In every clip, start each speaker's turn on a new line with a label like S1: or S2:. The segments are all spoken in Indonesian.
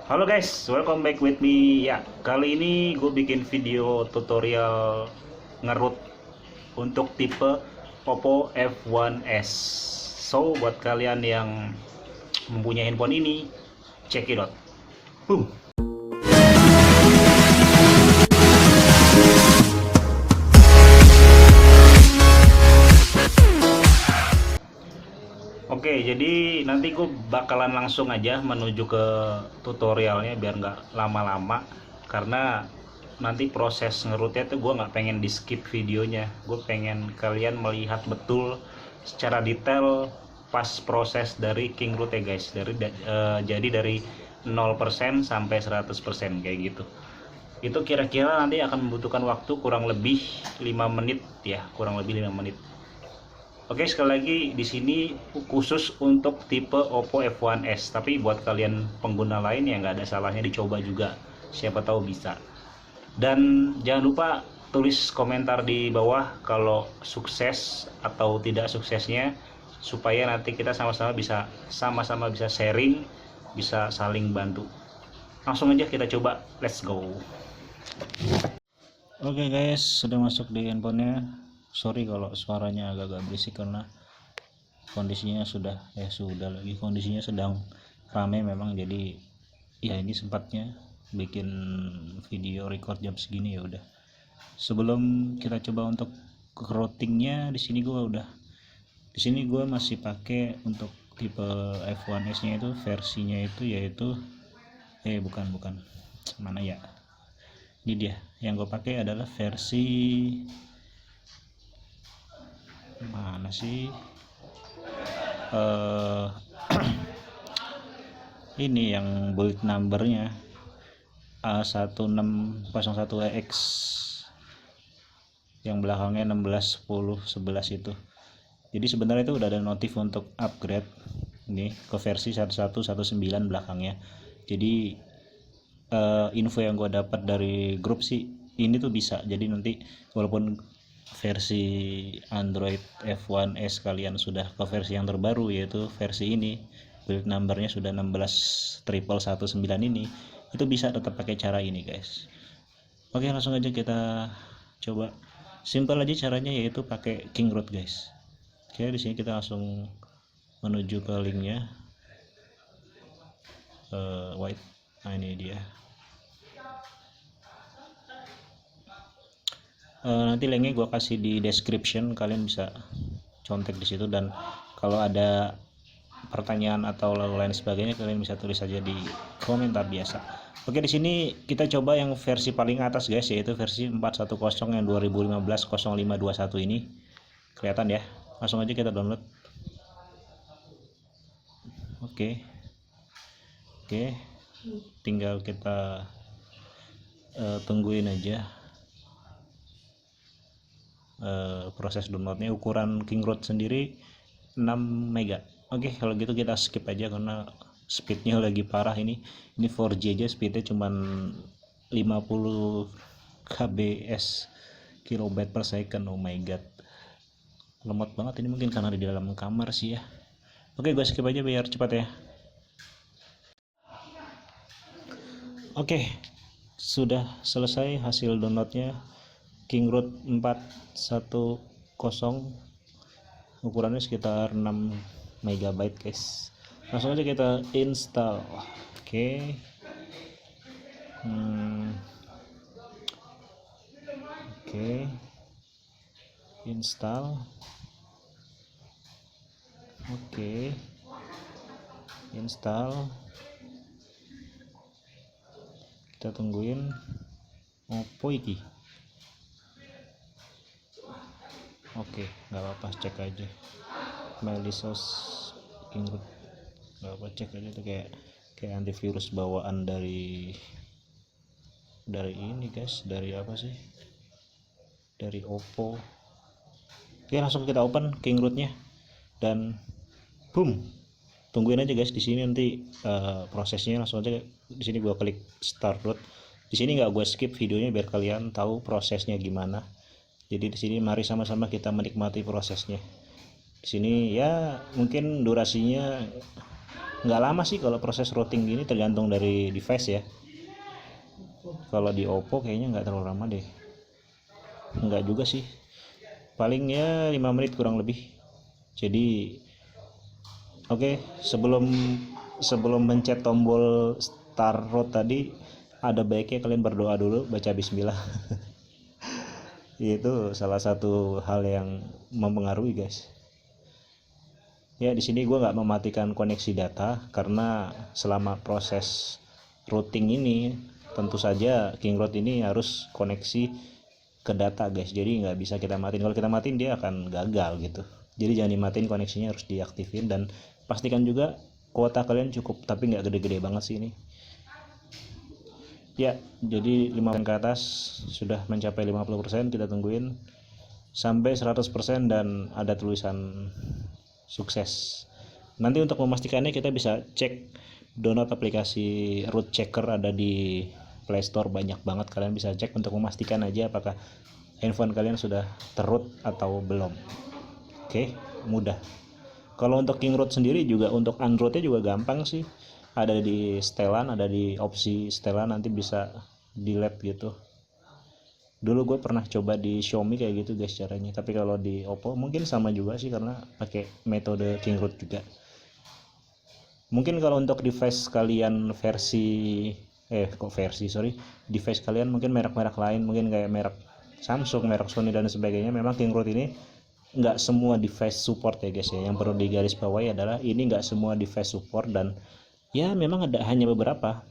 S1: Halo guys, welcome back with me. Ya, kali ini gue bikin video tutorial ngerut untuk tipe Oppo F1s. So, buat kalian yang mempunyai handphone ini, check it out. Boom. Oke, jadi nanti gue bakalan langsung aja menuju ke tutorialnya biar nggak lama-lama, karena nanti proses ngerutnya tuh gue nggak pengen di skip videonya. Gue pengen kalian melihat betul secara detail pas proses dari King Root ya guys, jadi dari 0% sampai 100% kayak gitu. Itu kira-kira nanti akan membutuhkan waktu kurang lebih 5 menit ya, kurang lebih 5 menit. Oke, sekali lagi di sini khusus untuk tipe Oppo F1s, tapi buat kalian pengguna lain ya nggak ada salahnya dicoba juga, siapa tahu bisa. Dan jangan lupa tulis komentar di bawah kalau sukses atau tidak suksesnya, supaya nanti kita sama-sama bisa sharing, bisa saling bantu. Langsung aja kita coba, let's go. Oke guys, sudah masuk di handphonenya. Sorry kalau suaranya agak-agak berisik karena kondisinya sedang ramai memang, jadi ya ini sempatnya bikin video record jam segini. Ya udah, sebelum kita coba untuk routingnya, di sini gue masih pakai untuk tipe F1s nya itu, versinya itu yaitu bukan mana ya, ini dia yang gue pakai adalah versi mana sih, ini yang build numbernya A1601EX, yang belakangnya 16 10 11 itu. Jadi sebenarnya itu udah ada notif untuk upgrade ini ke versi 1119 belakangnya. Jadi info yang gue dapat dari grup sih ini tuh bisa, jadi nanti walaupun versi Android F1s kalian sudah ke versi yang terbaru, yaitu versi ini, build numbernya sudah 16119 ini, itu bisa tetap pakai cara ini guys. Oke, langsung aja kita coba. Simple aja caranya, yaitu pakai King Root guys. Oke, di sini kita langsung menuju ke linknya. Nah ini dia. Nanti linknya gue kasih di description, kalian bisa contek di situ, dan kalau ada pertanyaan atau lain sebagainya kalian bisa tulis saja di komentar biasa. Oke, di sini kita coba yang versi paling atas guys, yaitu versi 410 yang 2015-0521 ini. Kelihatan ya, langsung aja kita download. Oke, tinggal kita tungguin aja proses downloadnya. Ukuran King Root sendiri 6 mega. Oke, kalau gitu kita skip aja karena speednya lagi parah. Ini 4G aja speednya cuman 50 kbs, kilobyte per second. Oh my god, lemot banget ini, mungkin karena di dalam kamar sih ya. Oke, gue skip aja biar cepat ya. Oke, sudah selesai hasil downloadnya. King Root 410, ukurannya sekitar 6 MB guys. Langsung aja kita install. Oke. Oke. Install. Oke. Install. Kita tungguin. Oppo iki. Oke, nggak apa-apa, cek aja Melissos King Root, nggak apa, cek aja tuh, kayak antivirus bawaan dari ini guys, dari apa sih, dari Oppo. Oke, langsung kita open King Rootnya dan boom, tungguin aja guys. Di sini nanti prosesnya langsung aja. Di sini gua klik start root. Di sini nggak gue skip videonya biar kalian tahu prosesnya gimana. Jadi di sini mari sama-sama kita menikmati prosesnya. Di sini ya mungkin durasinya Nggak lama sih kalau proses routing gini, tergantung dari device ya. Kalau di Oppo kayaknya nggak terlalu lama deh, nggak juga sih, paling ya 5 menit kurang lebih. Jadi oke, sebelum mencet tombol start root tadi, ada baiknya kalian berdoa dulu, baca bismillah. Itu salah satu hal yang mempengaruhi guys. Ya di sini gue nggak mematikan koneksi data karena selama proses routing ini tentu saja Kingroad ini harus koneksi ke data guys, jadi nggak bisa kita matiin. Kalau kita matiin dia akan gagal gitu, jadi jangan dimatiin, koneksinya harus diaktifin. Dan pastikan juga kuota kalian cukup, tapi nggak gede-gede banget sih ini ya. Jadi 5% ke atas sudah mencapai 50%, kita tungguin sampai 100% dan ada tulisan sukses. Nanti untuk memastikannya kita bisa cek download aplikasi root checker, ada di Play Store, banyak banget, kalian bisa cek untuk memastikan aja apakah handphone kalian sudah terroot atau belum. Oke, mudah. Kalau untuk Kingroad sendiri juga untuk Androidnya juga gampang sih, ada di setelan, ada di opsi setelan, nanti bisa delete gitu. Dulu gue pernah coba di Xiaomi kayak gitu guys caranya, tapi kalau di Oppo mungkin sama juga sih karena pakai metode Kingroad juga. Mungkin kalau untuk device kalian device kalian mungkin merek-merek lain, mungkin kayak merek Samsung, merek Sony dan sebagainya, memang Kingroad ini nggak semua device support ya guys ya. Yang perlu digarisbawahi adalah ini nggak semua device support, dan ya memang ada hanya beberapa.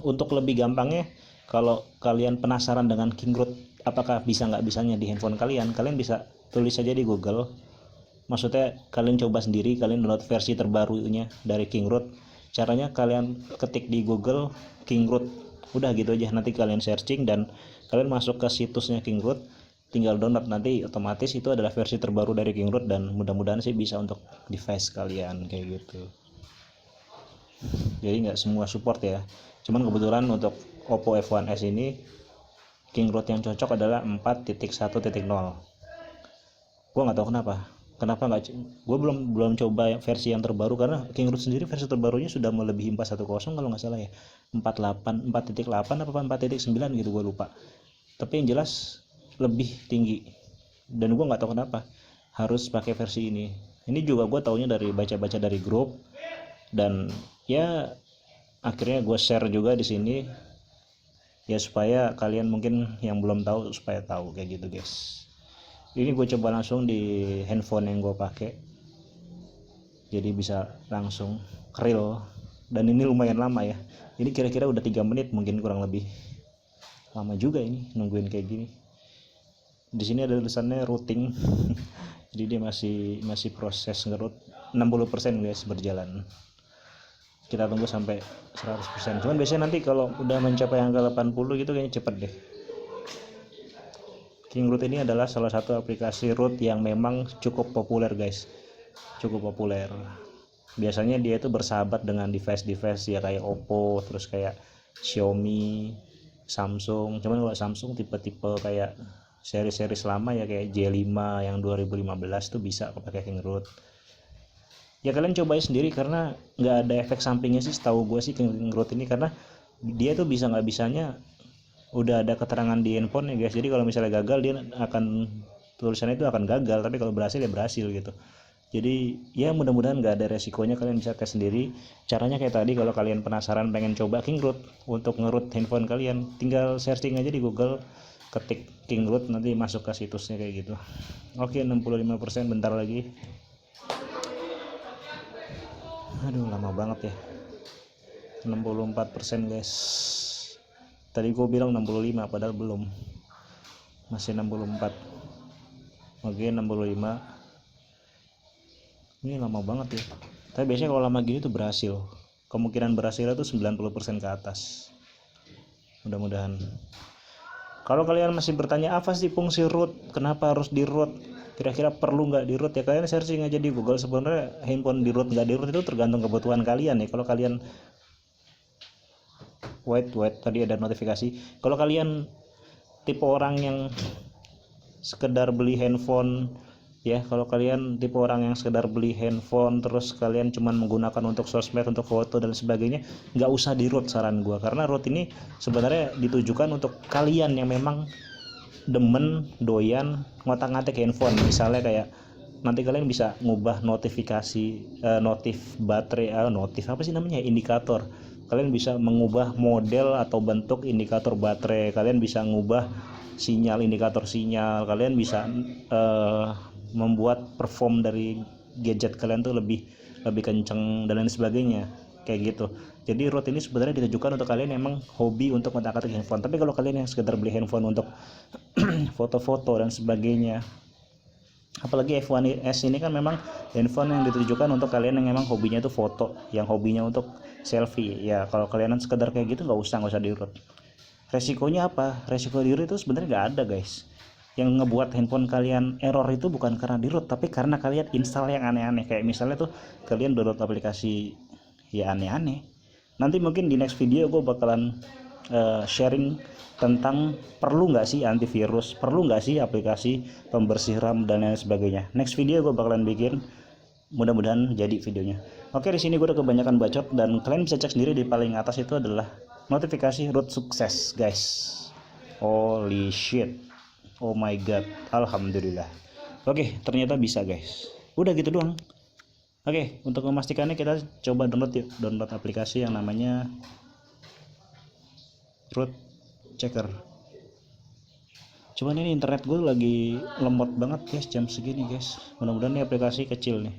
S1: Untuk lebih gampangnya, kalau kalian penasaran dengan Kingroad apakah bisa nggak bisanya di handphone kalian, kalian bisa tulis saja di Google. Maksudnya kalian coba sendiri, kalian download versi terbarunya dari Kingroad. Caranya kalian ketik di Google Kingroad, udah gitu aja, nanti kalian searching dan kalian masuk ke situsnya Kingroad, tinggal download, nanti otomatis itu adalah versi terbaru dari Kingroad, dan mudah-mudahan sih bisa untuk device kalian kayak gitu. Jadi nggak semua support ya, cuman kebetulan untuk Oppo F1s ini Kingroad yang cocok adalah 4.1.0. Gue nggak tahu kenapa nggak, gue belum coba versi yang terbaru, karena Kingroad sendiri versi terbarunya sudah melebihi 4.1.0 kalau nggak salah ya, 4.8 apa 4.9 gitu, gue lupa, tapi yang jelas lebih tinggi. Dan gue nggak tahu kenapa harus pakai versi ini. Ini juga gue taunya dari baca-baca dari grup, dan ya akhirnya gue share juga di sini ya, supaya kalian mungkin yang belum tahu supaya tahu kayak gitu guys. Ini gue coba langsung di handphone yang gue pakai, jadi bisa langsung real, dan ini lumayan lama ya, ini kira-kira udah 3 menit mungkin, kurang lebih. Lama juga ini nungguin kayak gini. Di sini ada tulisannya routing. Jadi dia masih proses ngerut 60% guys, berjalan. Kita tunggu sampai 100%. Cuman biasanya nanti kalau udah mencapai angka 80 gitu kayaknya cepet deh. Kingroad ini adalah salah satu aplikasi root yang memang cukup populer guys, cukup populer. Biasanya dia itu bersahabat dengan device-device ya kayak Oppo, terus kayak Xiaomi, Samsung. Cuman kalau Samsung tipe-tipe kayak seri-seri lama ya, kayak J5 yang 2015 tuh bisa pakai Kingroad. Ya kalian cobain sendiri karena nggak ada efek sampingnya sih setahu gue sih Kingroad ini, karena dia tuh bisa nggak bisanya udah ada keterangan di handphone ya guys. Jadi kalau misalnya gagal, dia akan tulisannya itu akan gagal, tapi kalau berhasil ya berhasil gitu. Jadi ya mudah-mudahan nggak ada resikonya, kalian bisa tes sendiri. Caranya kayak tadi, kalau kalian penasaran pengen coba Kingroad untuk ngerut handphone kalian, tinggal searching aja di Google, ketik Kingroad, nanti masuk ke situsnya kayak gitu. Oke, 65%, bentar lagi. Aduh lama banget ya, 64% guys. Tadi gue bilang 65 padahal belum, masih 64. Oke, 65. Ini lama banget ya, tapi biasanya kalau lama gini tuh berhasil, kemungkinan berhasilnya tuh 90% ke atas. Mudah-mudahan. Kalau kalian masih bertanya apa sih fungsi root, kenapa harus di root, kira-kira perlu nggak di root, ya kalian searching aja di Google. Sebenarnya handphone di root nggak di root itu tergantung kebutuhan kalian ya. Kalau kalian wait tadi ada notifikasi. Kalau kalian tipe orang yang sekedar beli handphone ya. Kalau kalian tipe orang yang sekedar beli handphone terus kalian cuman menggunakan untuk sosmed, untuk foto dan sebagainya, nggak usah di root saran gua, karena root ini sebenarnya ditujukan untuk kalian yang memang demen doyan ngotak-ngatik handphone. Misalnya kayak nanti kalian bisa ngubah notifikasi, notif baterai, notif apa sih namanya, indikator. Kalian bisa mengubah model atau bentuk indikator baterai, kalian bisa ngubah sinyal, indikator sinyal, kalian bisa membuat perform dari gadget kalian tuh lebih kenceng dan lain sebagainya kayak gitu. Jadi root ini sebenarnya ditujukan untuk kalian yang emang hobi untuk ngotak-ngatik handphone. Tapi kalau kalian yang sekedar beli handphone untuk foto-foto dan sebagainya, apalagi F1S ini kan memang handphone yang ditujukan untuk kalian yang memang hobinya itu foto, yang hobinya untuk selfie ya. Kalau kalian sekedar kayak gitu nggak usah di root. Resikonya apa? Resiko di root itu sebenarnya nggak ada guys. Yang ngebuat handphone kalian error itu bukan karena di root, tapi karena kalian install yang aneh-aneh. Kayak misalnya tuh kalian download aplikasi ya aneh-aneh. Nanti mungkin di next video gue bakalan sharing tentang perlu nggak sih antivirus, perlu nggak sih aplikasi pembersih RAM dan lain sebagainya. Next video gue bakalan bikin, mudah-mudahan jadi videonya. Oke, di sini gue udah kebanyakan bacot dan kalian bisa cek sendiri di paling atas itu adalah notifikasi root sukses guys. Holy shit, oh my god, alhamdulillah. Oke, ternyata bisa guys. Udah gitu doang. Oke, untuk memastikannya kita coba download yuk, download aplikasi yang namanya root checker. Cuman ini internet gue lagi lemot banget guys jam segini guys. Mudah-mudahan ini aplikasi kecil nih,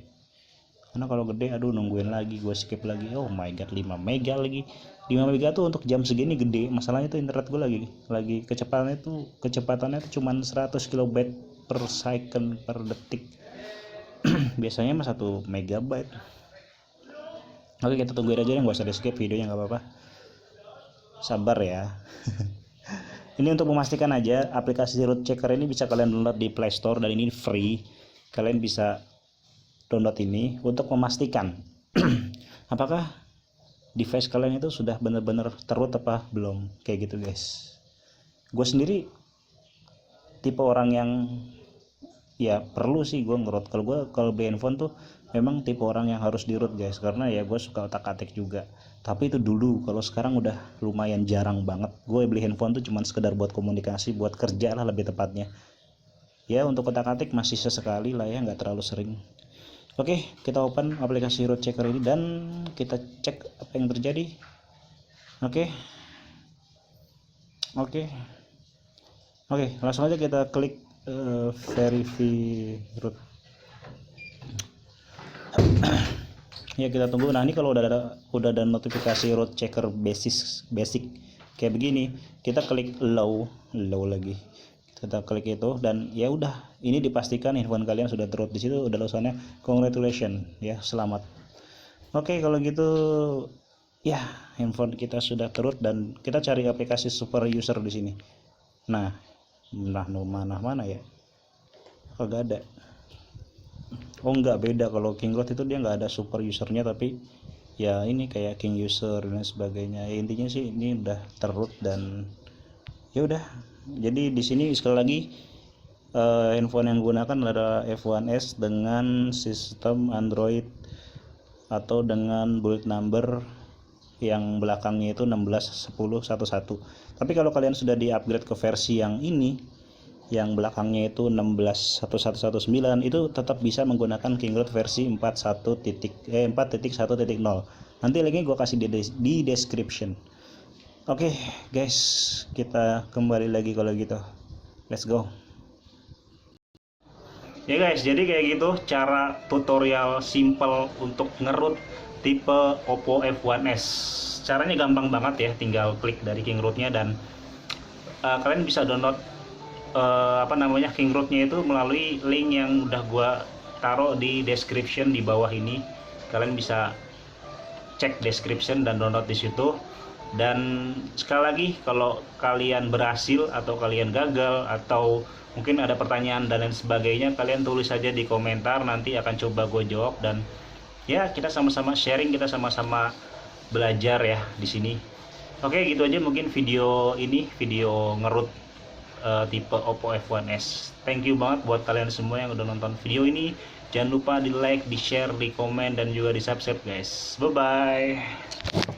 S1: karena kalau gede aduh nungguin lagi, gue skip lagi. Oh my god, 5 mega lagi. 5 mega tuh untuk jam segini gede. Masalahnya tuh internet gue lagi kecepatannya tuh cuman 100 kilobit per second per detik. Biasanya mah 1 megabyte. Oke, kita tungguin aja, nggak usah di skip videonya, nggak apa-apa, sabar ya. Ini untuk memastikan aja, aplikasi root checker ini bisa kalian download di Play Store dan ini free. Kalian bisa download ini untuk memastikan apakah device kalian itu sudah benar-benar terroot apa belum, kayak gitu guys. Gue sendiri tipe orang yang ya perlu sih gue ngerot. Kalau beli handphone tuh memang tipe orang yang harus di root guys, karena ya gue suka otak-atik juga. Tapi itu dulu, kalau sekarang udah lumayan jarang banget. Gue beli handphone tuh cuman sekedar buat komunikasi, buat kerja lah lebih tepatnya ya. Untuk otak-atik masih sesekali lah ya, nggak terlalu sering. Oke, kita open aplikasi root checker ini dan kita cek apa yang terjadi. Oke, langsung aja kita klik verify root. Ya, kita tunggu. Nah, ini kalau udah ada notifikasi root checker basic kayak begini, kita klik low lagi. Kita klik itu dan ya udah, ini dipastikan handphone kalian sudah terroot. Di situ udah tulisannya congratulations ya, selamat. Oke, kalau gitu ya handphone kita sudah terroot dan kita cari aplikasi super user di sini. Nah, mana ya? Kagak ada. Oh enggak, beda. Kalau Kingroad itu dia nggak ada super usernya, tapi ya ini kayak King user dan sebagainya. Ya, intinya sih ini udah terroot dan ya udah. Jadi di sini sekali lagi handphone yang gunakan adalah F1S dengan sistem Android atau dengan build number yang belakangnya itu 16.10.11. Tapi kalau kalian sudah di upgrade ke versi yang ini, yang belakangnya itu 16.1119, itu tetap bisa menggunakan Kingroad versi 4.1.0. Nanti linknya gue kasih di description. Oke guys, kita kembali lagi kalau gitu, let's go. Ya guys, jadi kayak gitu cara tutorial simple untuk ngeroot tipe Oppo F1S. Caranya gampang banget ya, tinggal klik dari Kingroad-nya dan kalian bisa download Kingroad-nya itu melalui link yang udah gua taruh di description di bawah ini. Kalian bisa cek description dan download di situ. Dan sekali lagi, kalau kalian berhasil atau kalian gagal atau mungkin ada pertanyaan dan lain sebagainya, kalian tulis saja di komentar, nanti akan coba gue jawab dan ya kita sama-sama sharing, kita sama-sama belajar ya di sini. Oke, gitu aja mungkin video ini, video ngerut tipe Oppo F1s. Thank you banget buat kalian semua yang udah nonton video ini. Jangan lupa di like, di share, di komen, dan juga di subscribe guys. Bye bye.